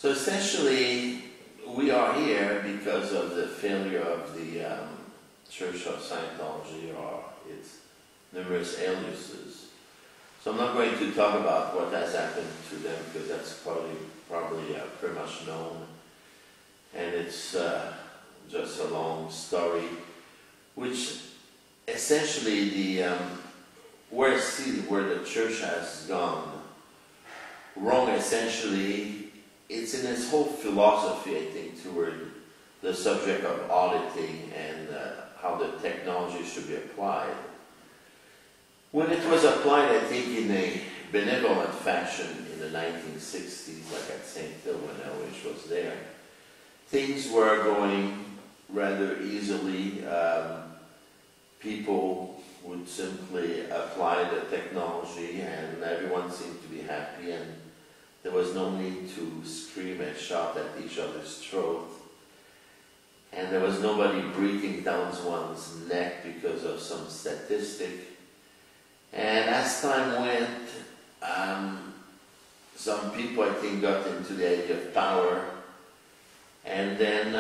So essentially, we are here because of the failure of the Church of Scientology or its numerous aliases. So I'm not going to talk about what has happened to them because that's probably pretty much known, and it's just a long story, which essentially where the church has gone wrong. Essentially, it's in its whole philosophy, I think, toward the subject of auditing and how the technology should be applied. When it was applied, I think, in a benevolent fashion in the 1960s, like at St. Phil when LH was there, things were going rather easily. People would simply apply the technology and everyone seemed to be happy, and there was no need to scream and shout at each other's throat. And there was nobody breathing down one's neck because of some statistic. And as time went, some people, I think, got into the idea of power. And then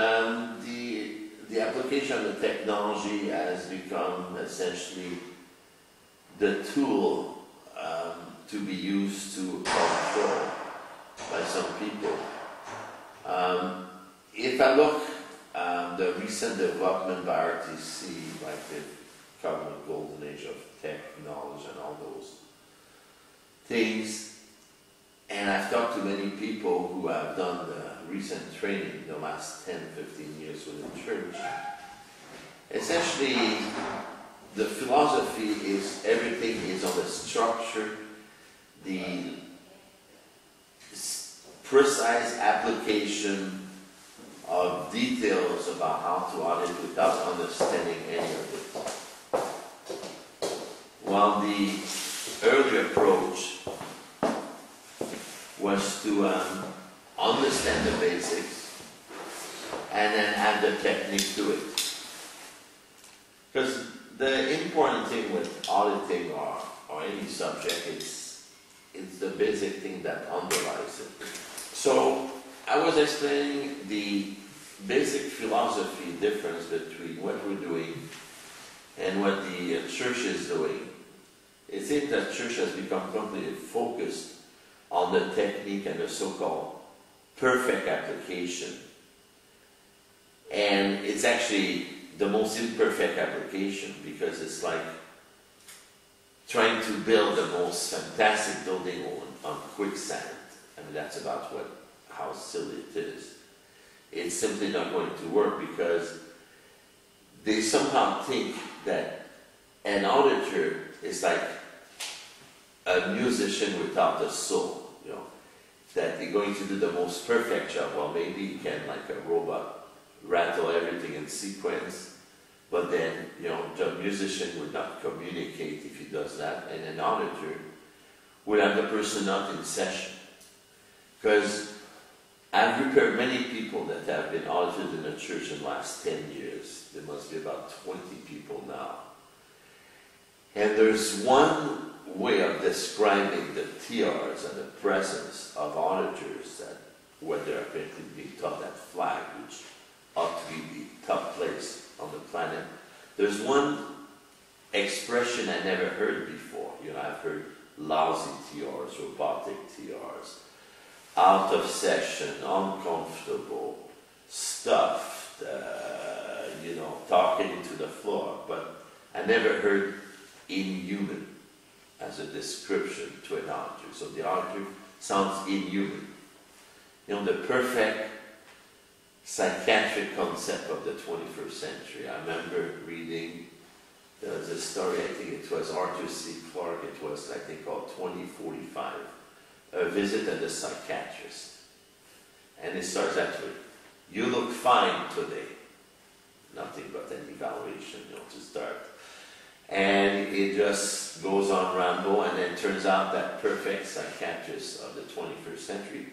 the application of the technology has become essentially the tool to be used to control by some people. If I look the recent development by RTC, like the current golden age of tech knowledge and all those things, and I've talked to many people who have done the recent training the last 10, 15 years within the church. Essentially, the philosophy is everything is on the structure, the precise application of details about how to audit without understanding any of it. While the earlier approach was to understand the basics and then add the technique to it. Because the important thing with auditing or any subject is the basic thing that underlies it. So I was explaining the basic philosophy difference between what we're doing and what the church is doing. It seems that church has become completely focused on the technique and the so-called perfect application. And it's actually the most imperfect application because it's like trying to build the most fantastic building on quicksand. I mean, that's about how silly it is. It's simply not going to work because they somehow think that an auditor is like a musician without a soul, that they're going to do the most perfect job. Well, maybe you can, like a robot, rattle everything in sequence, but then, the musician would not communicate if he does that, and an auditor would have the person not in session. Because I've prepared many people that have been audited in the church in the last 10 years. There must be about 20 people now. And there's one way of describing the TRs and the presence of auditors that when they're apparently being taught that flag, which ought to be the top place on the planet. There's one expression I never heard before. I've heard lousy TRs, robotic TRs, out of session, uncomfortable, stuffed, talking to the floor. But I never heard inhuman as a description to an auditor. So the auditor sounds inhuman. The perfect psychiatric concept of the 21st century. I remember reading, there was a story, I think it was Arthur C. Clarke, it was, I think, called 2045, a visit at the psychiatrist. And it starts that way. You look fine today. Nothing but an evaluation, to start. And it just goes on ramble, and then turns out that perfect psychiatrist of the 21st century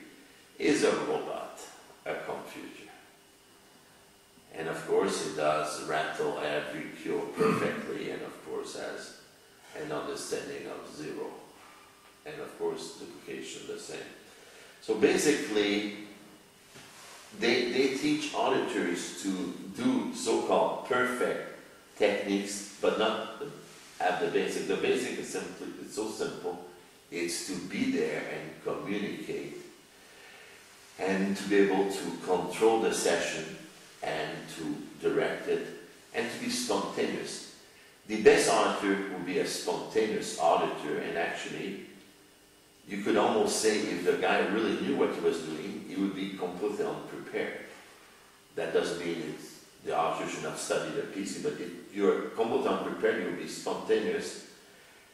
is a robot, a computer. And of course it does rattle every cure perfectly, and of course has an understanding of zero. And of course duplication the same. So basically they teach auditors to do so-called perfect techniques, but not have the basic. The basic is simply, it's so simple. It's to be there and communicate and to be able to control the session and to direct it and to be spontaneous. The best auditor would be a spontaneous auditor, and actually you could almost say if the guy really knew what he was doing, he would be completely unprepared. That doesn't mean the auditor should not study the PC, but if you're completely unprepared, you would be spontaneous.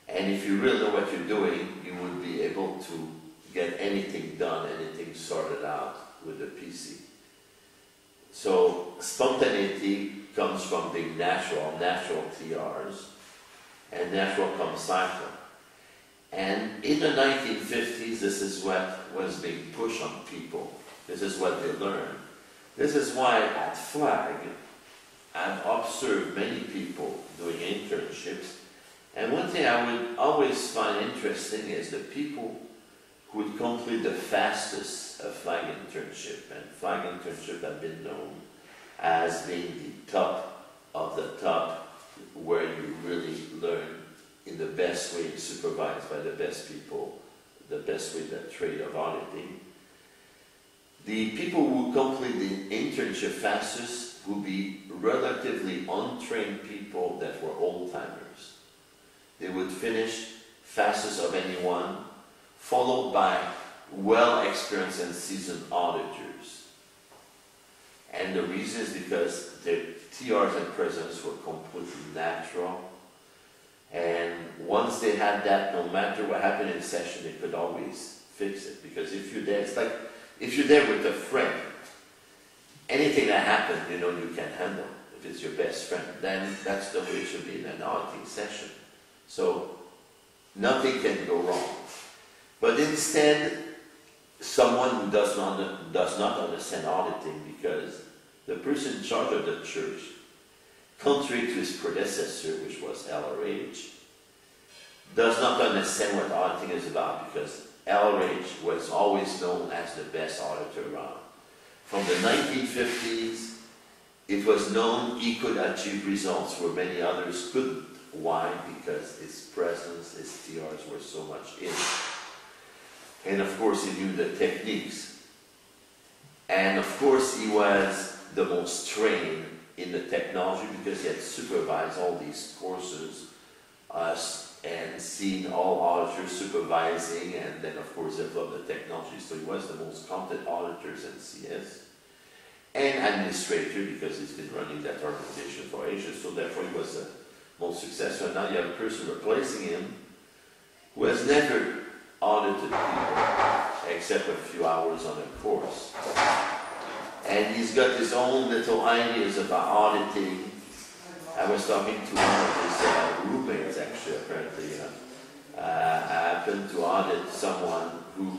And if you really know what you're doing, you would be able to get anything done, anything sorted out with the PC. So spontaneity comes from being natural TRs, and natural comes cycle. And in the 1950s, this is what was being pushed on people. This is what they learned. This is why at FLAG, I've observed many people doing internships. And one thing I would always find interesting is the people who would complete the fastest a FLAG internship. And FLAG internship have been known as being the top of the top, where you really learn in the best way, supervised by the best people, the best way, the trade of auditing. The people who complete the internship fastest will be relatively untrained people that were old-timers. They would finish fastest of anyone, followed by well-experienced and seasoned auditors. And the reason is because their TRs and presence were completely natural. And once they had that, no matter what happened in session, they could always fix it. Because if you're there, it's like if you're there with a friend, anything that happens, you know, you can handle. If it's your best friend, then that's the way it should be in an auditing session. So nothing can go wrong. But instead, someone who does not understand auditing, because the person in charge of the church, contrary to his predecessor, which was LRH, does not understand what auditing is about, because LRH was always known as the best auditor around. From the 1950s, it was known he could achieve results where many others couldn't. Why? Because his presence, his TRs were so much in. And of course, he knew the techniques. And of course, he was the most trained in the technology because he had supervised all these courses and seen all auditors supervising, and then of course developed the technology. So he was the most competent auditors in CS and administrator, because he's been running that organization for ages. So therefore he was the most successful. And now you have a person replacing him who has never audited people except a few hours on a course. And he's got his own little ideas about auditing. I was talking to one of his roommates, actually, apparently. I happened to audit someone who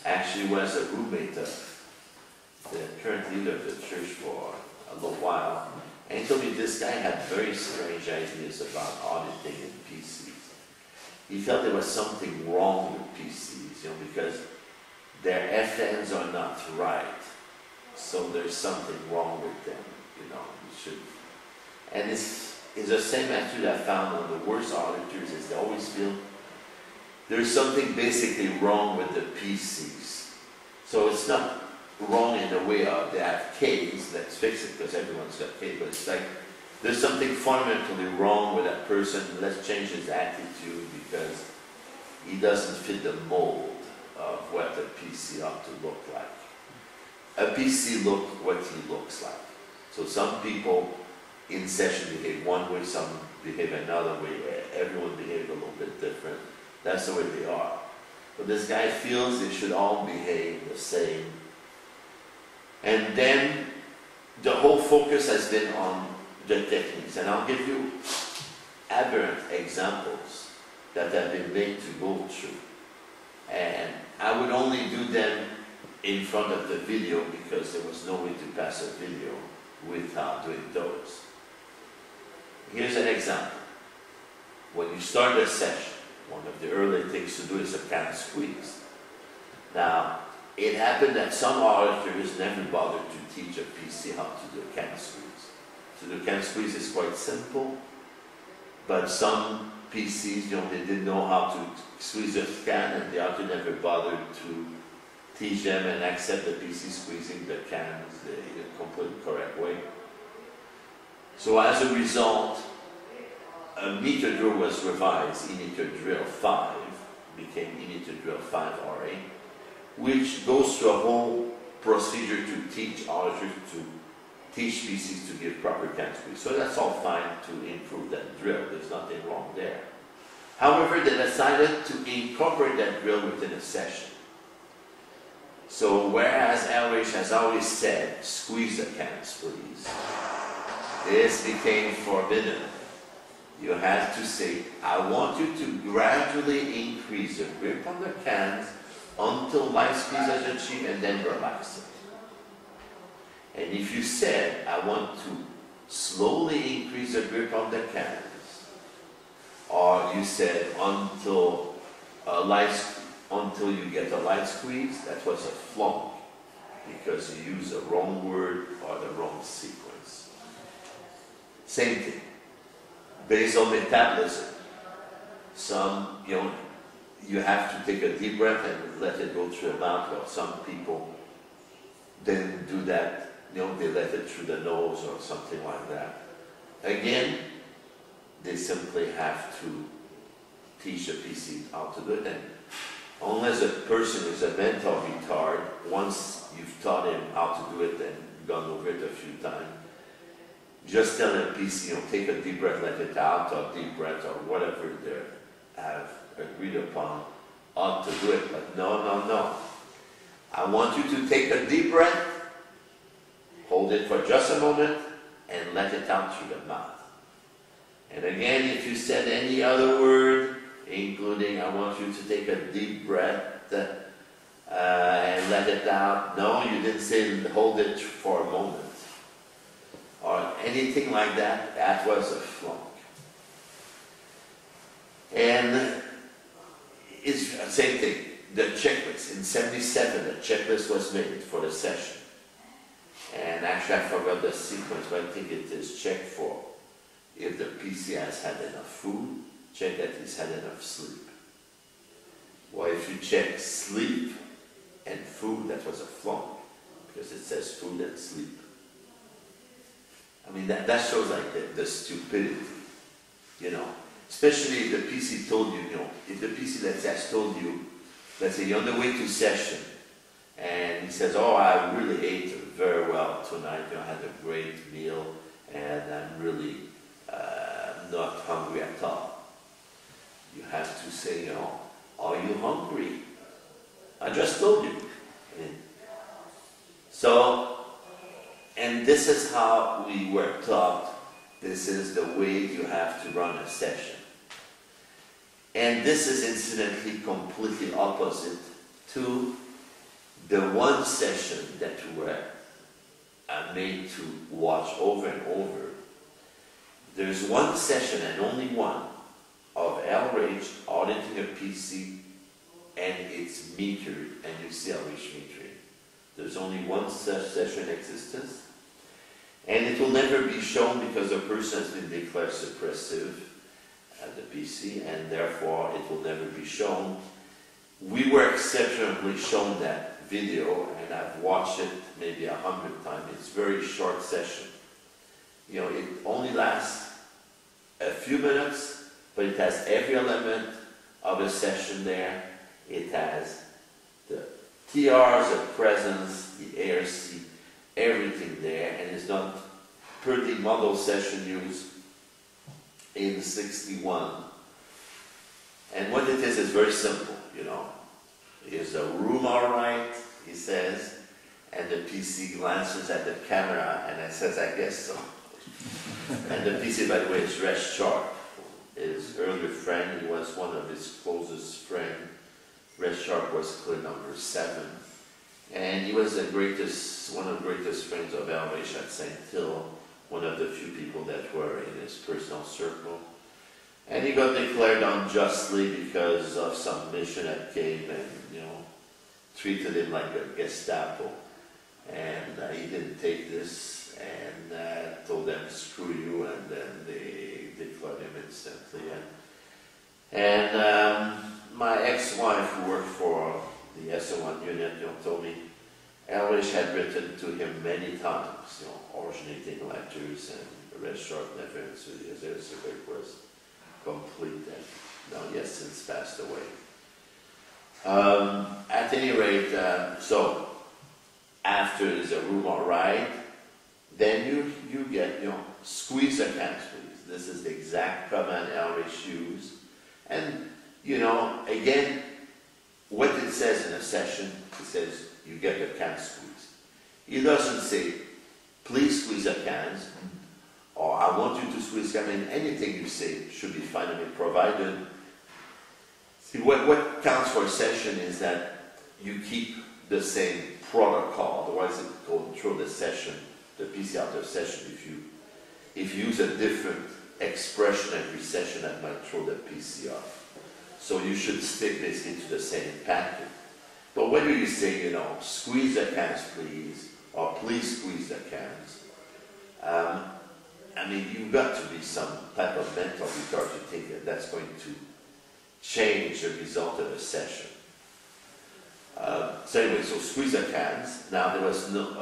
actually was a roommate of the current leader of the church for a little while. And he told me this guy had very strange ideas about auditing and PCs. He felt there was something wrong with PCs, you know, because their FNs are not right. So there's something wrong with them, you know. You should. And it's the same attitude I found on the worst auditors, is they always feel there's something basically wrong with the PCs. So it's not wrong in the way of they have Ks, let's fix it because everyone's got K, but it's like there's something fundamentally wrong with that person, let's change his attitude because he doesn't fit the mold of what the PC ought to look like. A PC look what he looks like. So some people in session behave one way, some behave another way, everyone behaves a little bit different. That's the way they are. But this guy feels they should all behave the same. And then the whole focus has been on the techniques. And I'll give you aberrant examples that have been made to go through. And I would only do them in front of the video because there was no way to pass a video without doing those. Here's an example. When you start a session, one of the early things to do is a can squeeze. Now, it happened that some auditors never bothered to teach a PC how to do a can squeeze. So the can squeeze is quite simple, but some PCs, they didn't know how to squeeze a can, and the auditor never bothered to teach them and accept the PC squeezing the cans the complete correct way. So as a result, a meter drill was revised, e-meter drill 5, became e-meter drill 5RA, which goes through a whole procedure to teach auditors to teach PCs to give proper can squeeze. So that's all fine to improve that drill. There's nothing wrong there. However, they decided to incorporate that drill within a session. So whereas LRH has always said, squeeze the cans, please, this became forbidden. You had to say, I want you to gradually increase the grip on the cans until light squeeze is achieved and then relax it. And if you said, I want to slowly increase the grip on the cans, or you said until you get a light squeeze, that was a flunk because you used the wrong word or the wrong sequence. Same thing. Basal metabolism. Some, you have to take a deep breath and let it go through the mouth. Well, some people didn't do that. They let it through the nose or something like that. Again, they simply have to teach a PC how to do it. And unless a person is a mental retard, once you've taught him how to do it and gone over it a few times, just tell a PC, take a deep breath, let it out, or deep breath, or whatever they have agreed upon, ought to do it. But no. I want you to take a deep breath, hold it for just a moment, and let it out through the mouth. And again, if you said any other word, including I want you to take a deep breath and let it out, no, you didn't say hold it for a moment. Or anything like that, that was a flunk. And it's the same thing, the checklist. In 1977, the checklist was made for the session. And actually I forgot the sequence, but I think it is check for if the PC has had enough food, check that he's had enough sleep. Well, if you check sleep and food, that was a flunk, because it says food and sleep. I mean, that shows like the stupidity, Especially if the PC told you, if the PC, let's say, has told you, let's say you're on the way to session, and he says, oh, I really ate very well tonight, I had a great meal, and I'm really not hungry at all. You have to say, are you hungry? I just told you. And this is how we were taught. This is the way you have to run a session. And this is incidentally completely opposite to the one session that we were made to watch over and over. There's one session and only one of LRH auditing a PC, and it's metered, and you see LRH metering. There's only one such session in existence, and it will never be shown because the person has been declared suppressive at the PC, and therefore it will never be shown. We were exceptionally shown that video, and I've watched it maybe 100 times. It's a very short session. It only lasts a few minutes, but it has every element of a session there. It has the TRs, the presence, the ARC, everything there, and it's not per the model session used in 61. And what it is very simple, Is the room all right? He says, and the PC glances at the camera and it says, I guess so. And the PC, by the way, is Resh Sharp, his earlier friend. He was one of his closest friends. Resh Sharp was clear number 7. And he was one of the greatest friends of LRH at St. Hill, one of the few people that were in his personal circle. And he got declared unjustly because of some mission that came and, treated him like a Gestapo. And he didn't take this and told them, screw you, and then they fired him instantly. And my ex-wife, who worked for the SO1 unit, told me Elrich had written to him many times, originating letters, and the registrar never answered. His work was complete, and he has since passed away. At any rate, so after there's a room or ride, then you get, squeeze a can squeeze. This is the exact command Elrich used. And, again, what it says in a session, it says you get a can squeeze. It doesn't say, please squeeze a can, or I want you to squeeze a can. Anything you say should be fine, provided. See, what counts for a session is that you keep the same protocol, otherwise it will throw the session, the PC out of session. If you use a different expression every session, that might throw the PC off. So you should stick basically to the same pattern. But whether you say, squeeze the cans please, or please squeeze the cans, you've got to be some type of mental retard to think that that's going to change the result of a session. So anyway, so squeeze the cans. Now there was no,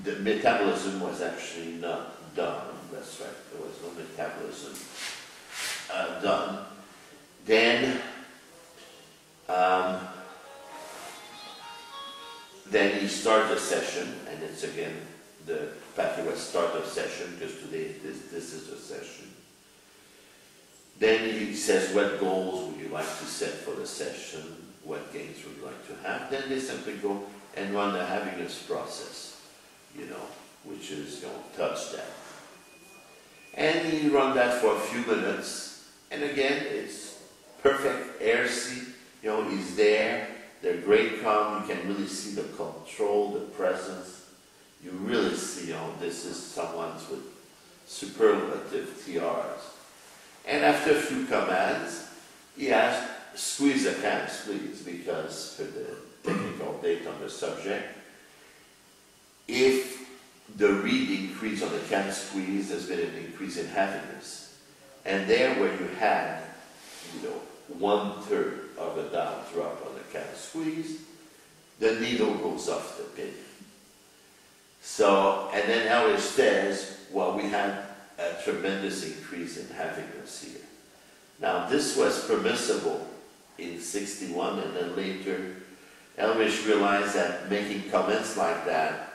the metabolism was actually not done. That's right, there was no metabolism done. Then he started a session, and it's again, the pattern was start of session, because today this is a session. Then he says, what goals would you like to set for the session? What games would you like to have? Then they simply go and run the happiness process, which is, touch that. And he run that for a few minutes. And again, it's perfect aircy. He's there. They're great calm. You can really see the control, the presence. You really see, this is someone with superlative TRs. And after a few commands, he asked, squeeze the cans, please, because for the technical date on the subject, if the read increase on the can squeeze, there's been an increase in happiness. And there where you had, 1/3 of a down drop on the can squeeze, the needle goes off the pin. So, and then Elrich says, well, we had a tremendous increase in happiness here. Now, this was permissible in 61, and then later, Elrich realized that making comments like that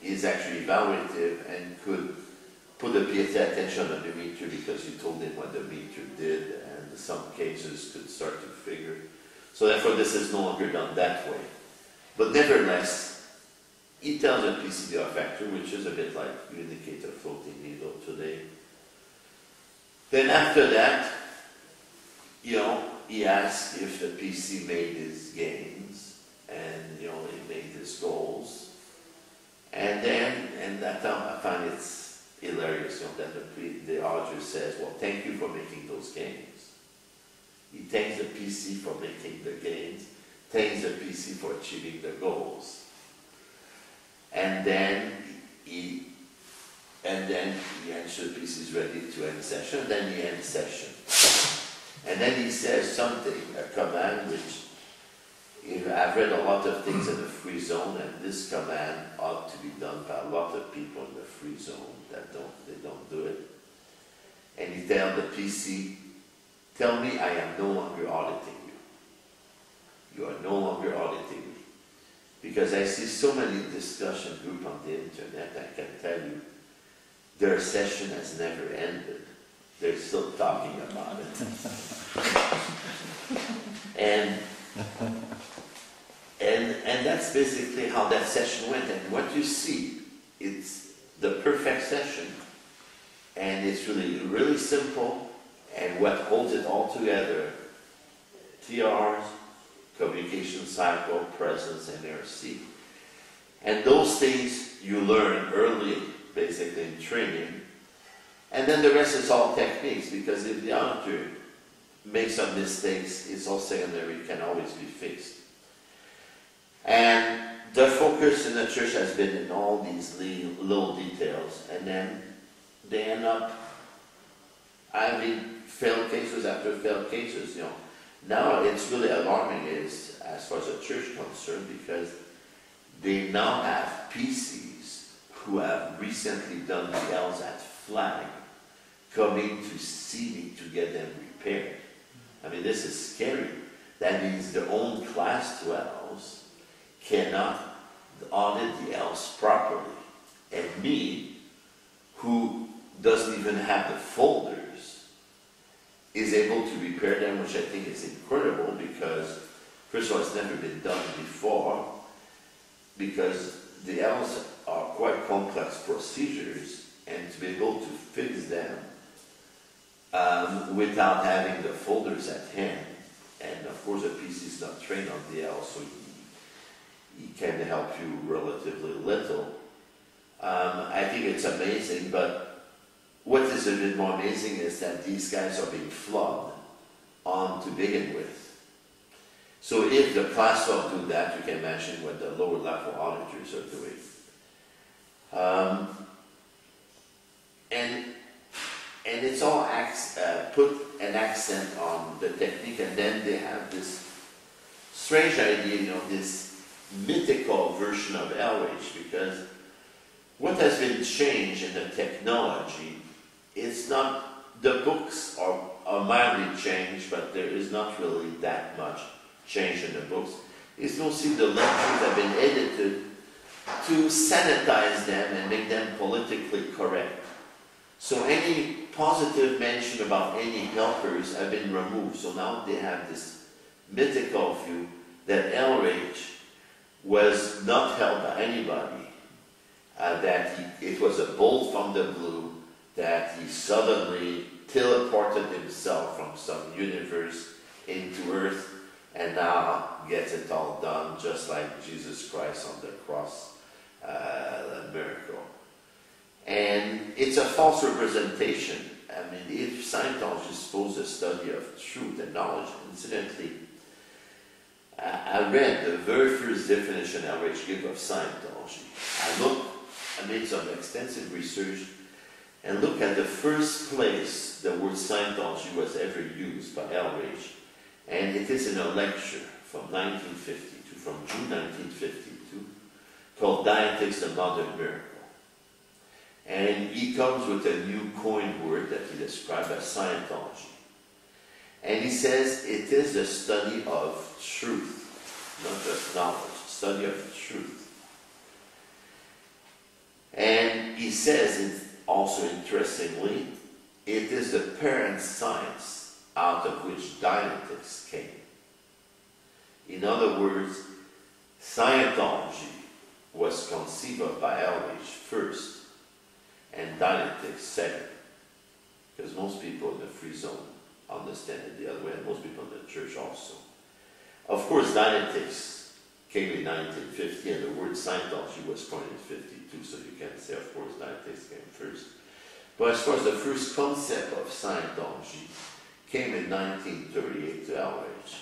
is actually evaluative and could put the Pierre attention on the meter because you told him what the meter did, and some cases could start to figure. So therefore, this is no longer done that way. But nevertheless, he tells a PCDR factor, which is a bit like you indicate a floating needle today. Then after that, he asked if the PC made his gains, and he made his goals. And then, and that time I find it's hilarious, that the auditor says, well, thank you for making those gains. He thanks the PC for making the gains, thanks the PC for achieving the goals. And then he ensures the PC is ready to end session, then he ends session. And then he says something, a command which, I've read a lot of things in the free zone, and this command ought to be done by a lot of people in the free zone that they don't do it. And he tells the PC, tell me I am no longer auditing you. You are no longer auditing me. Because I see so many discussion groups on the internet, I can tell you, their session has never ended. They're still talking about it. And that's basically how that session went. And what you see, it's the perfect session. And it's really, really simple. And what holds it all together, TRs, communication cycle, presence, and RC. And those things you learn early, basically in training. And then the rest is all techniques, because if the auditor make some mistakes, it's all secondary, can always be fixed. And the focus in the church has been in all these little details, and then they end up having failed cases after failed cases, Now it's really alarming as far as the church is concerned, because they now have PCs who have recently done the LSAT flag coming to see me to get them repaired. I mean, this is scary. That means their own class 12s cannot audit the else properly. And me, who doesn't even have the folders, is able to repair them, which I think is incredible, because first of all, it's never been done before, because the L's are quite complex procedures, and to be able to fix them without having the folders at hand, and of course the PC is not trained on the L, so he can help you relatively little. I think it's amazing, but what is a bit more amazing is that these guys are being flogged on to begin with. So if the class 12 do that, you can imagine what the lower level auditors are doing. And it's all put an accent on the technique, and then they have this strange idea, this mythical version of LH, because what has been changed in the technology, it's not, the books are mildly changed, but there is not really that much change in the books. It's mostly the lectures have been edited to sanitize them and make them politically correct. So any positive mention about any helpers have been removed. So now they have this mythical view that LH was not held by anybody, that it was a bolt from the blue, that he suddenly teleported himself from some universe into Earth and now gets it all done, just like Jesus Christ on the cross, a miracle. And it's a false representation. I mean, if Scientology is supposed to study of truth and knowledge, incidentally, I read the very first definition LH gave of Scientology. I made some extensive research and looked at the first place the word Scientology was ever used by LH. And it is in a lecture from 1952, from June 1952, called Dianetics, the Modern Miracle. And he comes with a new coined word that he described as Scientology. And he says it is the study of truth, not just knowledge, study of truth. And he says, it also interestingly, it is the parent science out of which Dianetics came. In other words, Scientology was conceived of by LH first, and Dianetics second. Because most people in the free zone understand it the other way, and most people in the church also. Of course, Dianetics came in 1950, and the word Scientology was coined in 52, so you can say, of course, Dianetics came first. But as far as the first concept of Scientology came in 1938 to LH.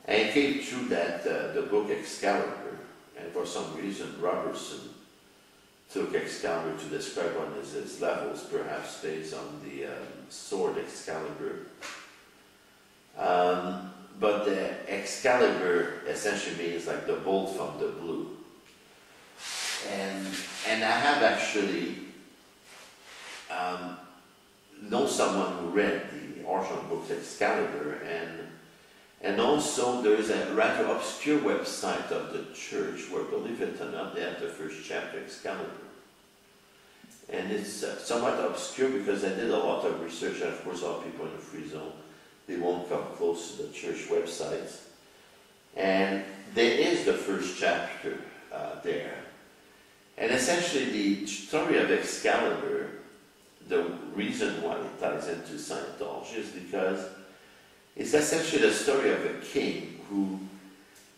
And it came through that, the book Excalibur, and for some reason Robertson took Excalibur to describe one of his levels, perhaps based on the sword Excalibur. But the Excalibur essentially means like the bolt from the blue. And I have actually know someone who read the original book Excalibur, and also there is a rather obscure website of the church where, believe it or not, they have the first chapter Excalibur. And it's somewhat obscure because I did a lot of research, and of course all people in the free zone, they won't come close to the church websites. And there is the first chapter there. And essentially the story of Excalibur, the reason why it ties into Scientology is because it's essentially the story of a king who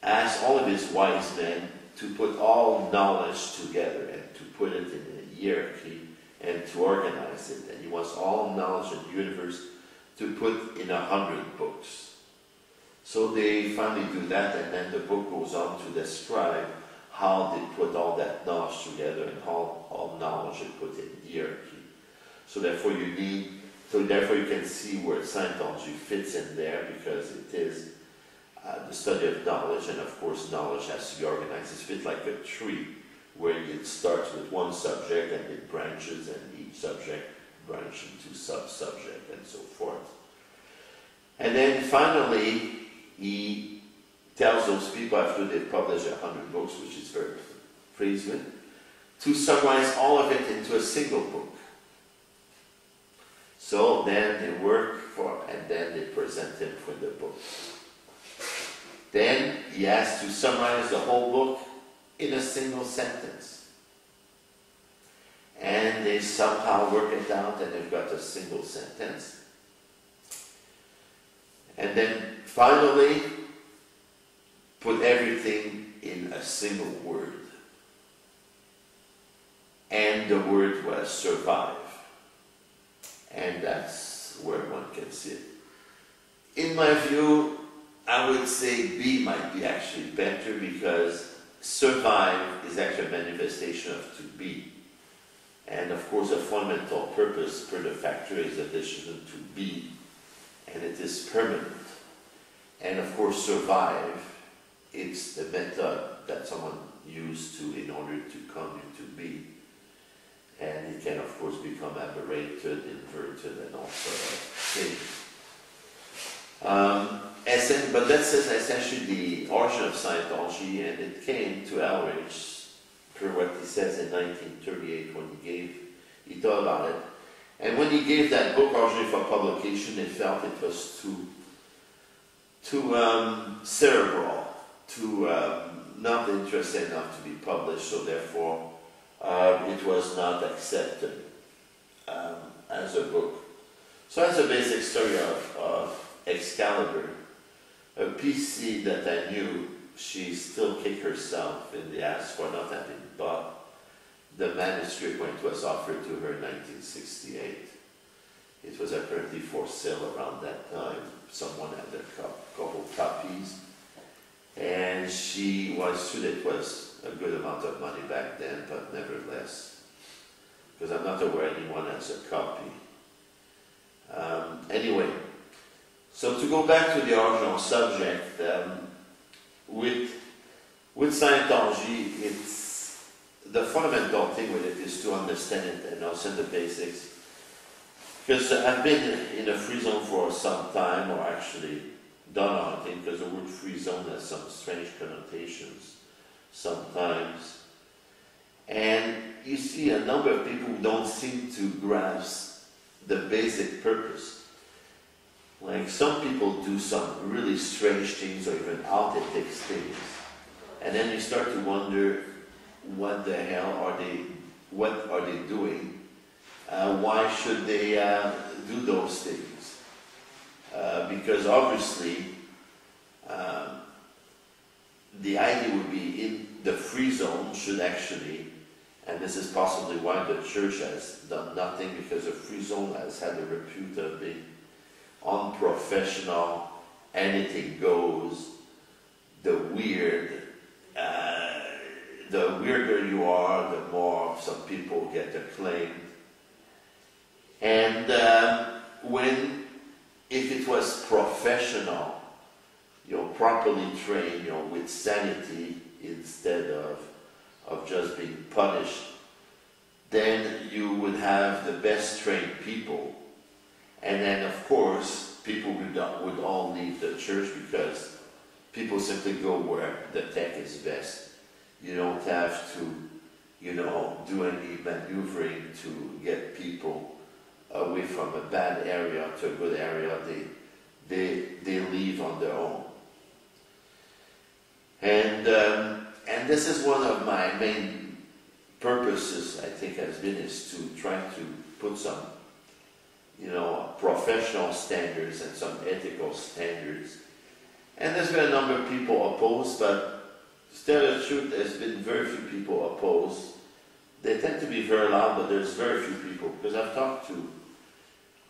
asked all of his wise men to put all knowledge together and to put it in a hierarchy and to organize it. And he wants all knowledge in the universe to put in 100 books. So they finally do that, and then the book goes on to describe how they put all that knowledge together and how all knowledge is put in hierarchy. So therefore you can see where Scientology fits in there, because it is the study of knowledge, and of course knowledge has to be organized. It's a bit like a tree, where it starts with one subject and it branches, and each subject branches into sub-subject and so forth. And then finally, he tells those people, after they've published 100 books, which is very pleased with, to summarize all of it into a single book. So then they work and then they present him for the book. Then he has to summarize the whole book in a single sentence. And they somehow work it out, and they've got a single sentence. And then finally, put everything in a single word. And the word was survive. And that's where one can see it. In my view, I would say B might be actually better, because survive is actually a manifestation of to be. And of course, a fundamental purpose per the factor is addition to be. And it is permanent. And of course, survive, it's the method that someone used to in order to come into be. And it can of course become aberrated, inverted, and all sort of things. But that says essentially the origin of Scientology, and it came to Elridge, per what he says in 1938 when he thought about it. And when he gave that book originally for publication, they felt it was too cerebral, not interesting enough to be published, so therefore it was not accepted as a book. So that's a basic story of Excalibur. A PC that I knew, she still kicked herself in the ass for not having bought the manuscript when it was offered to her in 1968. It was apparently for sale around that time. Someone had a couple copies, and she was sure it was a good amount of money back then, but nevertheless, because I'm not aware anyone has a copy. Anyway, so to go back to the original subject, with Scientology, it's the fundamental thing with it is to understand it and understand the basics. Because I've been in a free zone for some time, or actually done on it, because the word free zone has some strange connotations sometimes. And you see a number of people who don't seem to grasp the basic purpose. Like some people do some really strange things, or even out-ethics things. And then you start to wonder, what the hell what are they doing? Why should they do those things? Because obviously, the idea would be in the free zone should actually, and this is possibly why the church has done nothing, because the free zone has had a repute of being unprofessional, anything goes, the weirder you are, the more some people get acclaimed. And if it was professional, properly trained, with sanity instead of just being punished, then you would have the best trained people. And then, of course, people would all leave the church, because people simply go where the tech is best. You don't have to, do any maneuvering to get people away from a bad area to a good area. They leave on their own. And this is one of my main purposes, I think, is to try to put some professional standards and some ethical standards. And there's been a number of people opposed, but to tell the truth, there's been very few people opposed. They tend to be very loud, but there's very few people, because I've talked to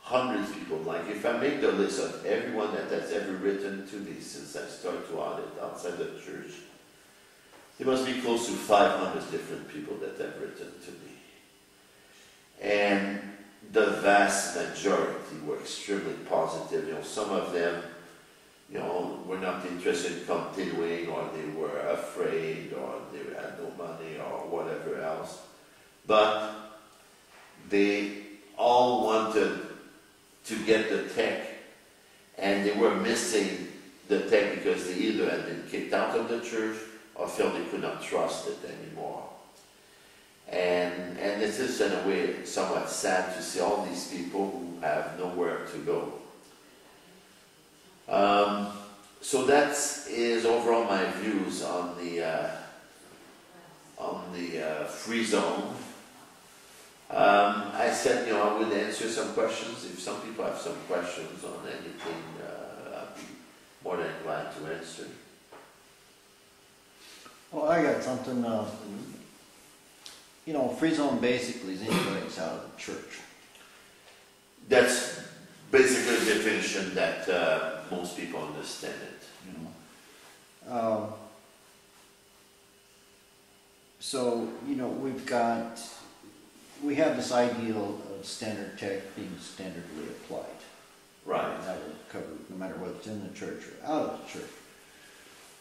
hundreds of people. Like if I make the list of everyone that has ever written to me since I started to audit outside the church, there must be close to 500 different people that have written to me. And the vast majority were extremely positive. You know, some of them, you know, were not interested in continuing, or they were afraid, or they had no money, or whatever else. But they all wanted to get the tech, and they were missing the tech because they either had been kicked out of the church or felt they could not trust it anymore. And it is in a way somewhat sad to see all these people who have nowhere to go. So that is overall my views on the free zone. I said, you know, I would answer some questions. If some people have some questions on anything, I'd be more than glad to answer. Well, I got something. You know, free zone basically is anybody that's out of the church. That's basically the definition that most people understand it. You know. So, you know, we have this ideal of standard tech being standardly applied. Right. And that would cover no matter whether it's in the church or out of the church.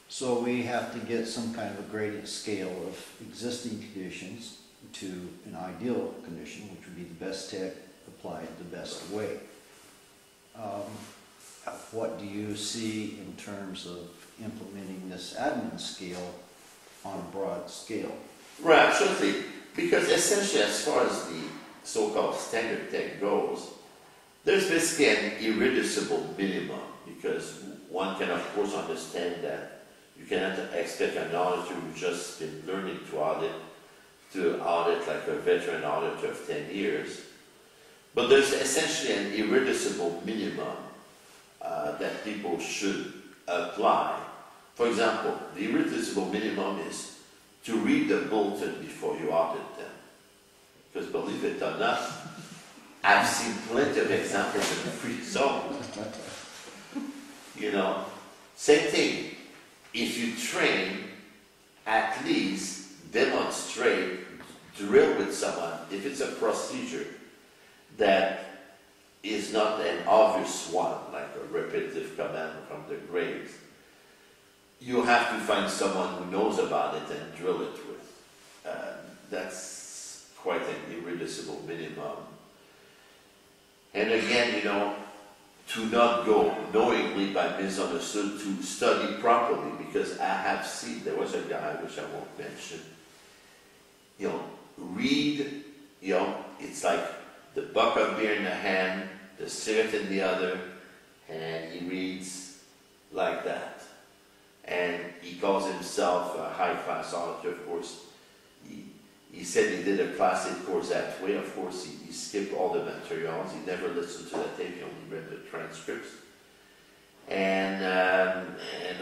So we have to get some kind of a gradient scale of existing conditions to an ideal condition, which would be the best tech applied the best way. What do you see in terms of implementing this admin scale on a broad scale? Right, absolutely. Because essentially, as far as the so-called standard tech goes, there's basically an irreducible minimum, because one can, of course, understand that you cannot expect an auditor who's just been learning to audit like a veteran auditor of 10 years. But there's essentially an irreducible minimum that people should apply. For example, the irreducible minimum is to read the bulletin before you audit them. Because believe it or not, I've seen plenty of examples in the free zone. You know, same thing. If you train, at least demonstrate, drill with someone, if it's a procedure that is not an obvious one, like a repetitive command from the grades, you have to find someone who knows about it and drill it with. That's quite an irreducible minimum. And again, you know, to not go knowingly by misunderstood, to study properly, because I have seen, there was a guy, which I won't mention, you know, read, you know, it's like the buck of beer in the hand, the cigarette in the other, and he reads like that. And he calls himself a high-class auditor, of course. He said he did a classic course that way. Of course, he skipped all the materials. He never listened to the tape. He only read the transcripts. And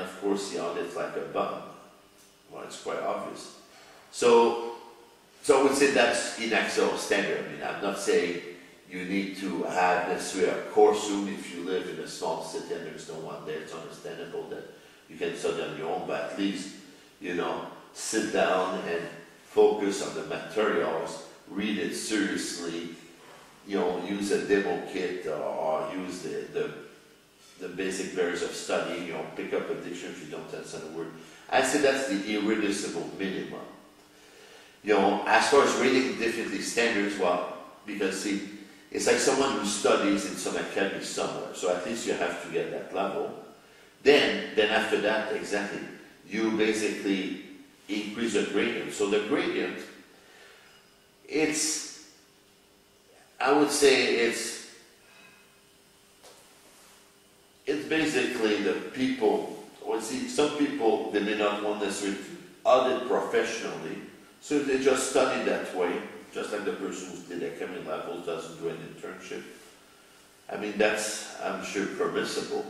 of course, he audits like a bum. Well, it's quite obvious. So I would say that's inexorable standard. I mean, I'm not saying you need to have necessarily a course room if you live in a small city and there's no one there. It's understandable that you can study on your own, but at least, you know, sit down and focus on the materials, read it seriously, you know, use a demo kit or use the basic barriers of studying, you know, pick up a dictionary if you don't understand a word. I say that's the irreducible minimum. You know, as far as rating differently standards, well, because see, it's like someone who studies in some academy somewhere, so at least you have to get that level. Then after that, exactly, you basically increase the gradient. So the gradient, I would say it's basically the people, or see, some people, they may not want necessarily to audit professionally, so they just study that way, just like the person who did academy levels doesn't do an internship. I mean, that's, I'm sure, permissible.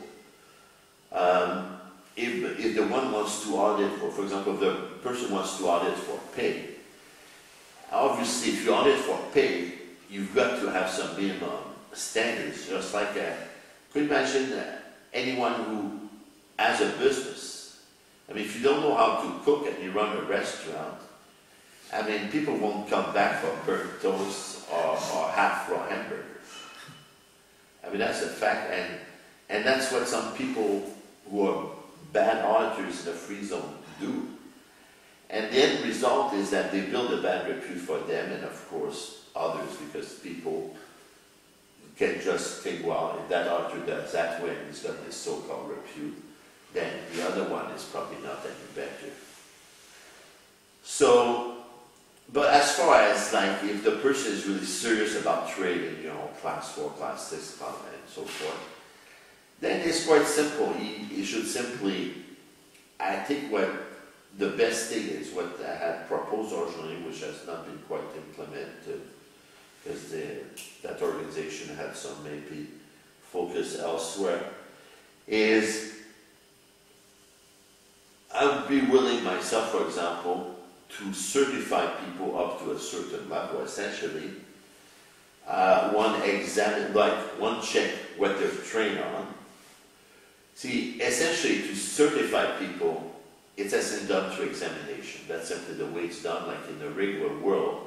If the one wants to audit for example, if the person wants to audit for pay, obviously if you audit for pay, you've got to have some minimum standards, just like, could you imagine anyone who has a business? I mean, if you don't know how to cook and you run a restaurant, I mean, people won't come back for burnt toast or half-raw hamburgers. I mean, that's a fact, and that's what some people who are bad auditors in the free zone do. And the end result is that they build a bad repute for them and, of course, others, because people can just think, well, if that auditor does that way and he's got this so-called repute, then the other one is probably not any better. So, but as far as like if the person is really serious about trading, you know, class 4, class 6, and so forth, then it's quite simple. He should simply, I think what the best thing is what I had proposed originally, which has not been quite implemented, because that organization had some maybe focus elsewhere, is I would be willing myself, for example, to certify people up to a certain level, essentially. One check what they're trained on. See, essentially to certify people, it's as done through examination. That's simply the way it's done, like in the regular world.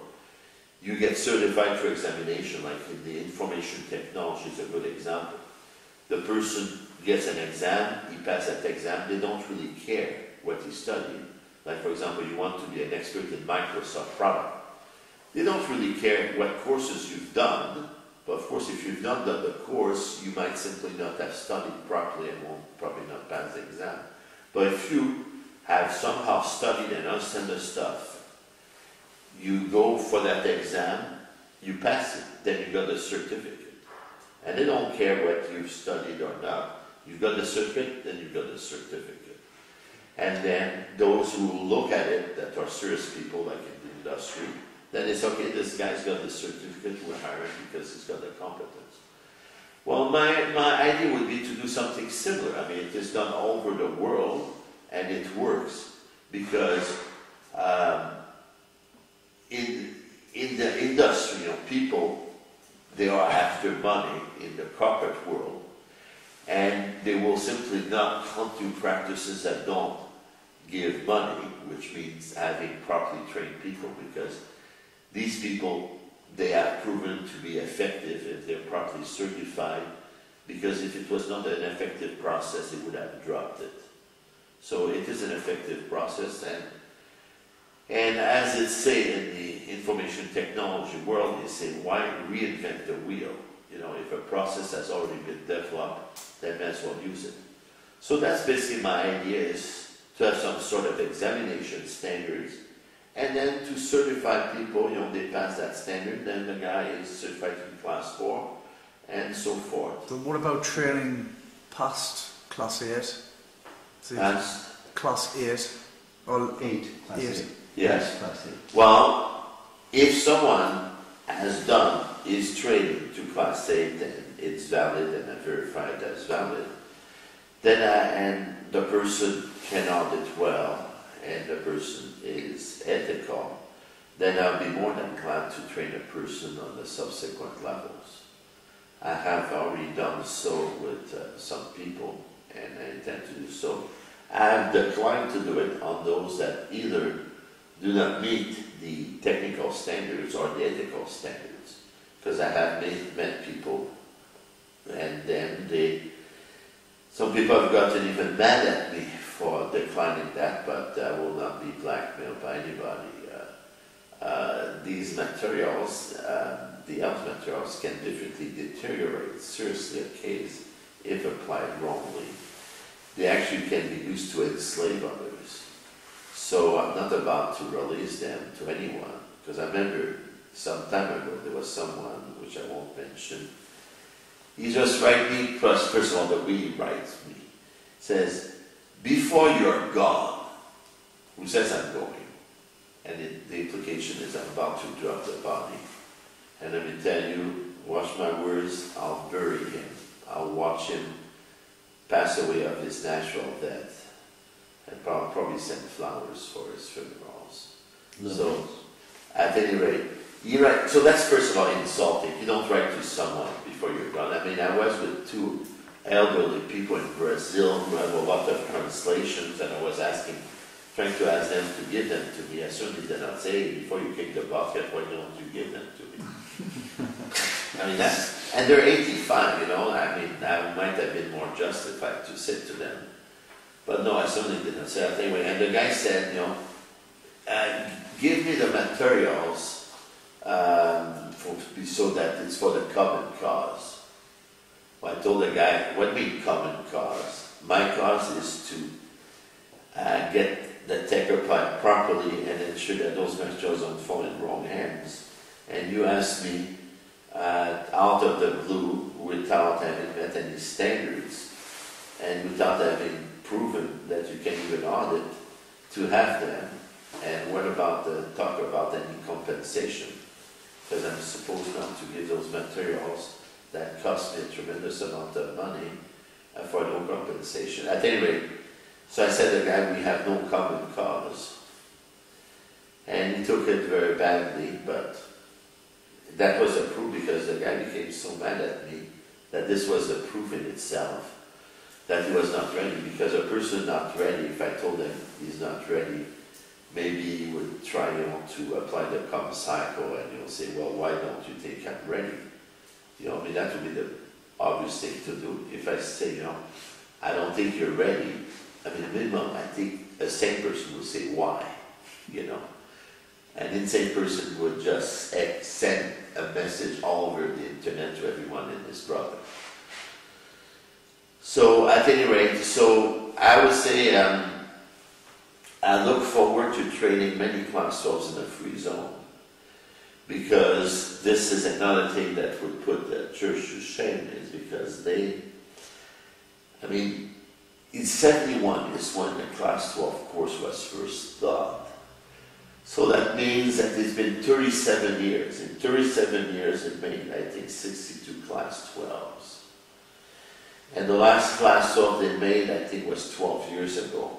You get certified through examination, like in the information technology is a good example. The person gets an exam, he passes that exam, they don't really care what he studied. Like, for example, you want to be an expert in Microsoft product. They don't really care what courses you've done, but of course, if you've not done the course, you might simply not have studied properly and won't probably not pass the exam. But if you have somehow studied and understand the stuff, you go for that exam, you pass it, then you got the certificate. And they don't care what you've studied or not. You've got the certificate, then you've got the certificate. And then those who look at it, that are serious people, like in the industry, then it's okay, this guy's got the certificate, we're hiring because he's got the competence. Well, my idea would be to do something similar. I mean, it is done all over the world, and it works, because in the industry, you know, people, they are after money in the corporate world, and they will simply not come to practices that don't give money, which means having properly trained people, because these people, they have proven to be effective if they're properly certified, because if it was not an effective process, they would have dropped it. So it is an effective process, and as it's said in the information technology world, they say, why reinvent the wheel? You know, if a process has already been developed, then may as well use it. So that's basically my idea, is to have some sort of examination standards, and then to certify people, you know, they pass that standard, then the guy is certified in class 4, and so forth. So what about training past class 8? So class 8? Or 8, class 8. Yes. Class 8. Well, if someone has done his training to class 8 and it's valid and verified as valid, then and the person can audit well and the person is ethical, then I'll be more than glad to train a person on the subsequent levels. I have already done so with some people, and I intend to do so. I have declined to do it on those that either do not meet the technical standards or the ethical standards, because I have met people, and then some people have gotten even mad at me for declining that, but I will not be blackmailed by anybody. These materials, the health materials, can definitely deteriorate seriously a case if applied wrongly. They actually can be used to enslave others. So I'm not about to release them to anyone, because I remember some time ago there was someone, which I won't mention, he just writes me, first of all, the way he writes me, says, before you're gone, who says I'm going? And the implication is I'm about to drop the body. And let me tell you, watch my words, I'll bury him. I'll watch him pass away of his natural death. And probably send flowers for his funerals. So, at any rate, You write, so that's first of all insulting. You don't write to someone before you're done. I mean, I was with two elderly people in Brazil who have a lot of translations, and I was trying to ask them to give them to me. I certainly did not say, hey, before you kick the bucket, why don't you give them to me? I mean, and they're 85, you know. I mean, I might have been more justified to say to them. But no, I certainly didn't say that anyway. And the guy said, you know, give me the materials so that it's for the common cause. Well, I told the guy, what do you mean common cause? My cause is to get the taker pipe properly and ensure that those materials don't fall in wrong hands. And you asked me out of the blue, without having met any standards and without having proven that you can even audit, to have them. And what about talk about any compensation? Because I'm supposed not to give those materials that cost me a tremendous amount of money for no compensation. At any rate, so I said to the guy, we have no common cause. And he took it very badly, but that was a proof, because the guy became so mad at me that this was a proof in itself that he was not ready. Because a person not ready, if I told him he's not ready, maybe he would try, you know, to apply the comp cycle, and you'll say, well, why don't you think I'm ready? You know, I mean, that would be the obvious thing to do. If I say, you know, I don't think you're ready, I mean, minimum, I think a sane person would say, why? You know, an insane person would just send a message all over the internet to everyone and his brother. So at any rate, so I would say I look forward to training many class 12s in the free zone, because this is another thing that would put the church to shame, is because they, I mean, in 71 is when the class 12 course was first taught. So that means that it's been 37 years. In 37 years, it made, I think, 62 class 12s. And the last class 12 they made, I think, was 12 years ago.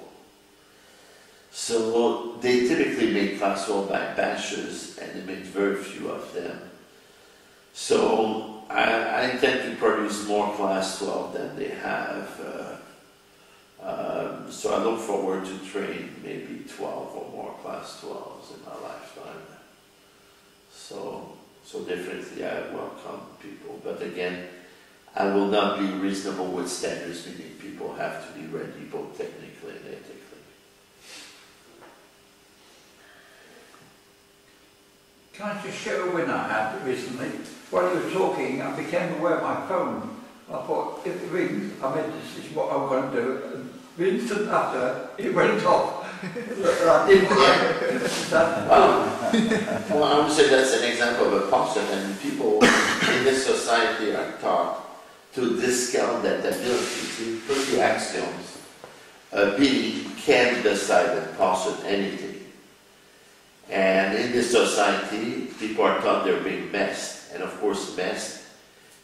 So they typically make class 12 by batches, and they make very few of them. So I intend to produce more class 12 than they have. So I look forward to train maybe 12 or more class 12s in my lifetime. So definitely I welcome people. But again, I will not be reasonable with standards, meaning people have to be ready both technically and ethically. Can I just share a win I had recently? While you were talking, I became aware of my phone. I thought, if it rings, I made a decision what I'm going to do. And the instant after, it went off. I didn't Well, I would say that's an example of a positive, and people in this society are taught to discount that ability. See, per the axioms, a being can decide and posit anything. And in this society, people are taught they're being messed. And of course, messed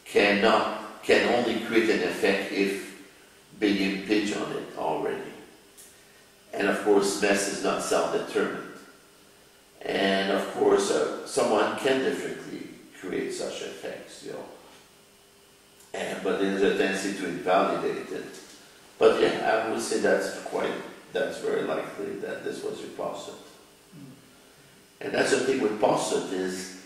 can only create an effect if being impinged on it already. And of course, mess is not self-determined. And of course, someone can differently create such effects, you know. But there's a tendency to invalidate it. But yeah, I would say that's very likely that this was your posit. And that's the thing with posit is,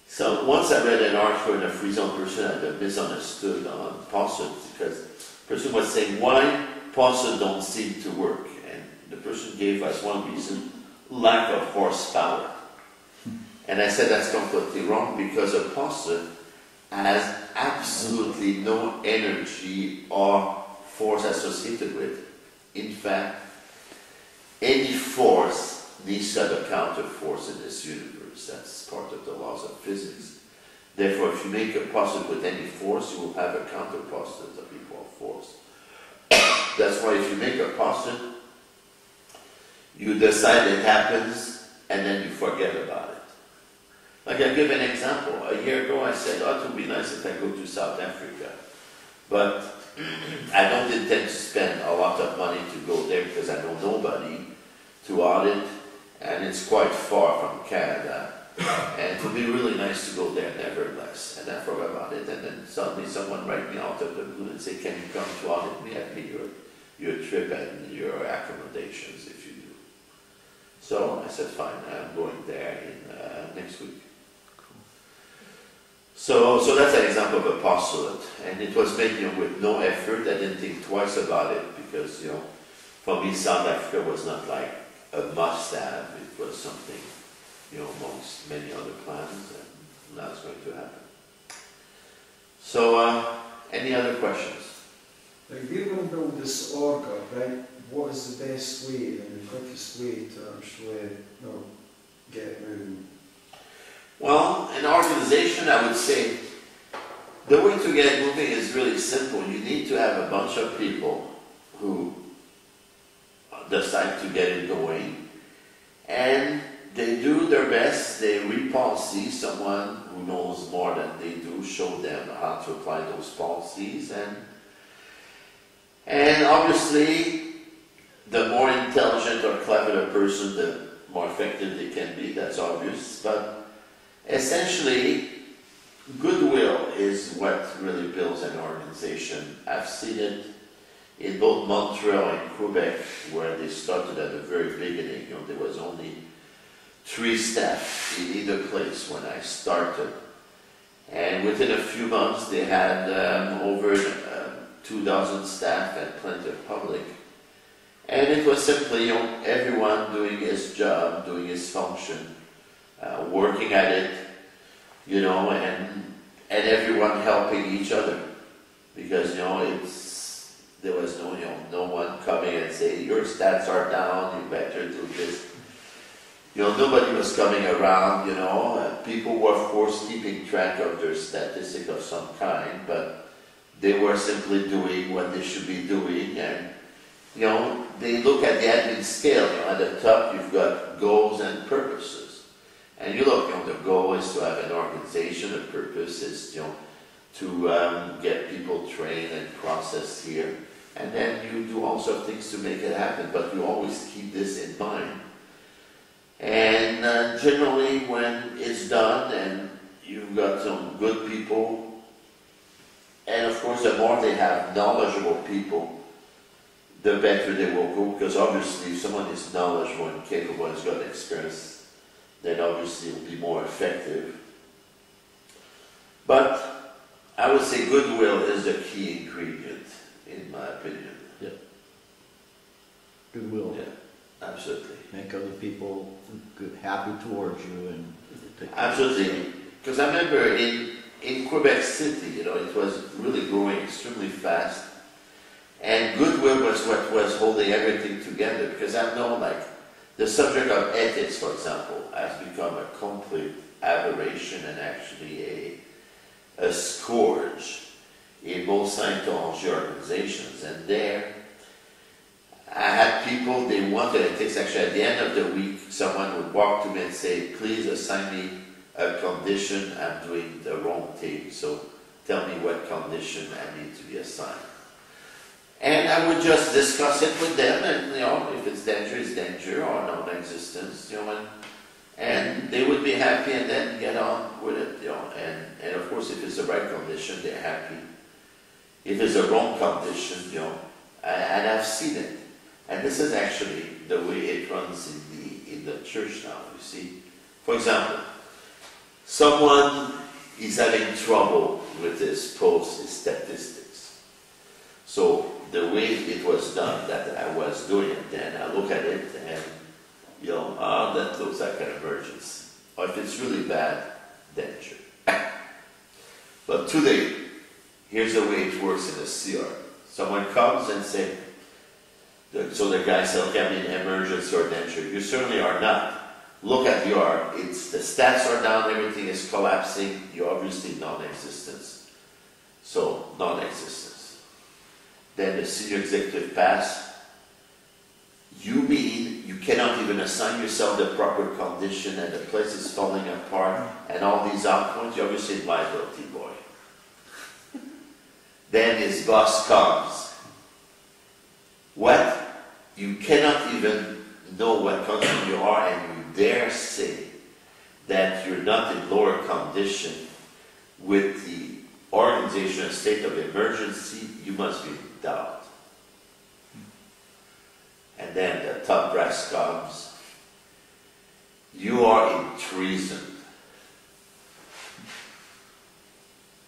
so once I read an article in a free zone person had been misunderstood on posit, because the person was saying, why posit don't seem to work? And the person gave us one reason, lack of horsepower. And I said that's completely wrong, because a posit has absolutely no energy or force associated with it. In fact, any force needs to have a counter force in this universe. That's part of the laws of physics. Therefore, if you make a posit with any force, you will have a counter posit of equal force. That's why if you make a posit, you decide it happens, and then you forget about it. Like I'll give an example. A year ago I said, oh, it would be nice if I go to South Africa. But I don't intend to spend a lot of money to go there because I know nobody to audit, and it's quite far from Canada. And it would be really nice to go there nevertheless. And I forgot about it. And then suddenly someone write me out of the blue and say, can you come to audit me? I pay your trip and your accommodations if you do. So I said, fine, I'm going there in next week. So that's an example of apostolate. And it was made with no effort. I didn't think twice about it because, for me, South Africa was not like a must-have. It was something, amongst many other plans, and that's going to happen. So, any other questions? If you're going to build this organ, right, what is the best way and the quickest way to actually get it moving? Well, in organization, I would say the way to get it moving is really simple. You need to have a bunch of people who decide to get it going, and they do their best. They read policies. Someone who knows more than they do, show them how to apply those policies, and obviously, the more intelligent or clever the person, the more effective they can be. That's obvious, but essentially, goodwill is what really builds an organization. I've seen it in both Montreal and Quebec, where they started at the very beginning. There was only 3 staff in either place when I started. And within a few months, they had over 2,000 staff and plenty of public. And it was simply everyone doing his job, doing his function, working at it, and everyone helping each other. Because, there was no one coming and saying, your stats are down, you better do this. Nobody was coming around, people were of course keeping track of their statistic of some kind, but they were simply doing what they should be doing, and they look at the admin scale. At the top you've got goals and purposes, and you look, the goal is to have an organization, the purpose is to get people trained and processed here, and then you do all sorts of things to make it happen, but you always keep this in mind. And generally when it's done and you've got some good people, and of course the more they have knowledgeable people, the better they will go, because obviously if someone is knowledgeable and capable and has got experience, then obviously it will be more effective. But I would say goodwill is the key ingredient, in my opinion. Yeah. Goodwill. Yeah. Absolutely. Make other people good, happy towards you, and absolutely. Because I remember in Quebec City, it was really growing extremely fast, and goodwill was what was holding everything together. Because I know, the subject of ethics, for example, has become a complete aberration and actually a scourge in most Scientology organizations, and there. I had people, they wanted ethics. Actually, at the end of the week, someone would walk to me and say, please assign me a condition. I'm doing the wrong thing, so tell me what condition I need to be assigned. And I would just discuss it with them, and if it's danger or non-existence, and they would be happy and then get on with it, and of course, if it's the right condition, they're happy. If it's a wrong condition, and I've seen it. And this is actually the way it runs in the church now, you see. For example, someone is having trouble with his statistics. So the way it was done, that I was doing it then, I look at it and, that looks like an emergency. Or if it's really bad, danger. But today, here's the way it works in a CR. Someone comes and says, so the guy said, okay, I'm in emergency or danger. You certainly are not. Look at the stats are down, everything is collapsing, you're obviously non-existence. So, non-existence. Then the senior executive pass. You mean you cannot even assign yourself the proper condition and the place is falling apart and all these outpoints? You're obviously in liability, boy. Then his boss comes. What? You cannot even know what country you are, and you dare say that you're not in lower condition with the organization of state of emergency, you must be in doubt. And then the top brass comes, you are in treason.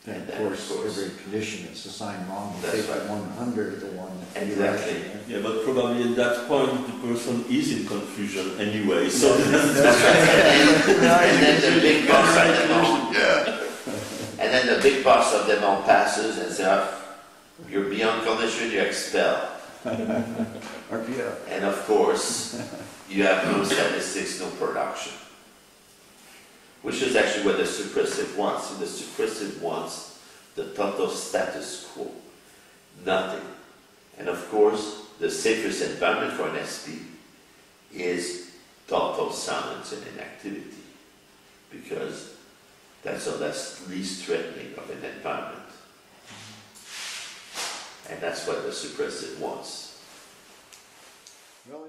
And of then, course, every condition that's assigned wrong, you That's take the right. one under the one that you Exactly. actually- Yeah, but probably at that point the person is in confusion anyway. So That's right. And then the big boss of them all, and then the big boss of them all passes and says, you're beyond condition, you're expelled. Or, yeah. And of course, you have no statistics, no production. Which is actually what the suppressive wants. The suppressive wants the total status quo, nothing. And of course, the safest environment for an SP is total silence and inactivity, because that's the least threatening of an environment. And that's what the suppressive wants. Well,